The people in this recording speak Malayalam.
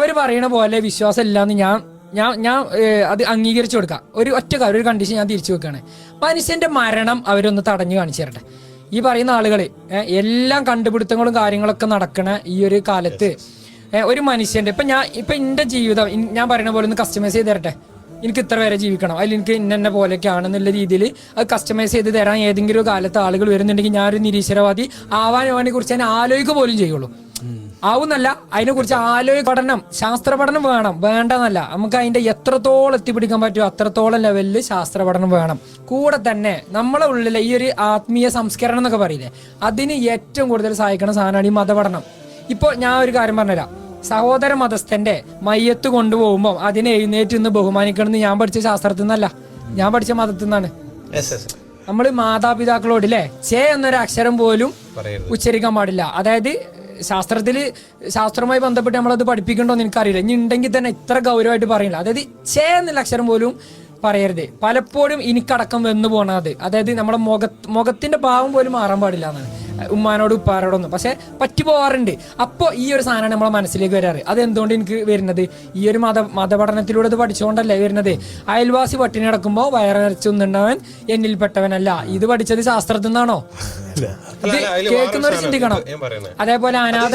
അവർ പറയണ പോലെ വിശ്വാസം ഇല്ലാന്ന് ഞാൻ അത് അംഗീകരിച്ചു കൊടുക്കാം. ഒറ്റ കാര്യം, ഒരു കണ്ടീഷൻ ഞാൻ തിരിച്ചു വെക്കുകയാണ്. മനുഷ്യന്റെ മരണം അവരൊന്ന് തടഞ്ഞു കാണിച്ചു തരട്ടെ. ഈ പറയുന്ന ആളുകൾ എല്ലാം കണ്ടുപിടുത്തങ്ങളും കാര്യങ്ങളൊക്കെ നടക്കണ ഈ ഒരു കാലത്ത് ഒരു മനുഷ്യന്റെ ഇപ്പൊ എന്റെ ജീവിതം ഞാൻ പറയുന്ന പോലെ ഒന്ന് കസ്റ്റമൈസ് ചെയ്ത് തരട്ടെ. എനിക്ക് ഇത്ര വരെ ജീവിക്കണം, അതിൽ എനിക്ക് ഇന്ന പോലെയൊക്കെ ആണെന്നുള്ള രീതിയിൽ അത് കസ്റ്റമൈസ് ചെയ്ത് തരാൻ ഏതെങ്കിലും കാലത്ത് ആളുകൾ വരുന്നുണ്ടെങ്കിൽ ഞാനൊരു നിരീശ്വരവാദി ആവാനെ കുറിച്ച് ഞാൻ ആലോചിക്കുക പോലും ചെയ്യുള്ളൂ. ആവുന്നല്ല, അതിനെക്കുറിച്ച് പഠനം, ശാസ്ത്ര പഠനം വേണ്ടെന്നല്ല. നമുക്ക് അതിന്റെ എത്രത്തോളം എത്തിപ്പിടിക്കാൻ പറ്റുമോ അത്രത്തോളം ലെവലിൽ ശാസ്ത്ര പഠനം വേണം. കൂടെ തന്നെ നമ്മളെ ഉള്ളിലെ ഈ ഒരു ആത്മീയ സംസ്കരണം എന്നൊക്കെ പറയില്ലേ, അതിന് ഏറ്റവും കൂടുതൽ സഹായിക്കുന്ന സാധനമാണ് ഈ മതപഠനം. ഇപ്പോൾ ഞാൻ ഒരു കാര്യം പറഞ്ഞുതരാം. സഹോദര മതസ്ഥന്റെ മയ്യത്ത് കൊണ്ടുപോകുമ്പോൾ അതിനെ എഴുന്നേറ്റ് നിന്ന് ബഹുമാനിക്കണമെന്ന് ഞാൻ പഠിച്ച ശാസ്ത്രത്തിൽ നിന്നല്ല, ഞാൻ പഠിച്ച മതത്തിൽ നിന്നാണ്. നമ്മൾ മാതാപിതാക്കളോട് ചേ എന്നൊരു അക്ഷരം പോലും ഉച്ചരിക്കാൻ പാടില്ല. അതായത് ശാസ്ത്രവുമായി ബന്ധപ്പെട്ട് നമ്മളത് പഠിപ്പിക്കണ്ടോന്ന് എനിക്കറിയില്ല. ഇനി ഉണ്ടെങ്കിൽ തന്നെ ഇത്ര ഗൗരവമായിട്ട് പറയില്ല. അതായത് ചേ എന്നുള്ള അക്ഷരം പോലും പറയരുത്. പലപ്പോഴും എനിക്കടക്കം വന്നു പോണത്, അതായത് നമ്മുടെ മുഖത്തിന്റെ ഭാവം പോലും മാറാൻ പാടില്ല എന്നാണ് ഉമ്മാനോട് ഉപ്പാരോടൊന്നും. പക്ഷെ പറ്റി പോവാറുണ്ട്. അപ്പോൾ ഈ ഒരു സാധനമാണ് നമ്മളെ മനസ്സിലേക്ക് വരാറ്. അതെന്തുകൊണ്ട് എനിക്ക് വരുന്നത്, ഈ ഒരു മതപഠനത്തിലൂടെ ഇത് പഠിച്ചുകൊണ്ടല്ലേ വരുന്നത്. അയൽവാസി പട്ടിണി കിടക്കുമ്പോൾ വയറിറച്ചുന്നുണ്ടവൻ എന്നിൽപ്പെട്ടവനല്ല. ഇത് പഠിച്ചത് ശാസ്ത്രത്തിൽ നിന്നാണോ? ഇത് കേൾക്കുന്നവർ ചിന്തിക്കണം. അതേപോലെ അനാഥ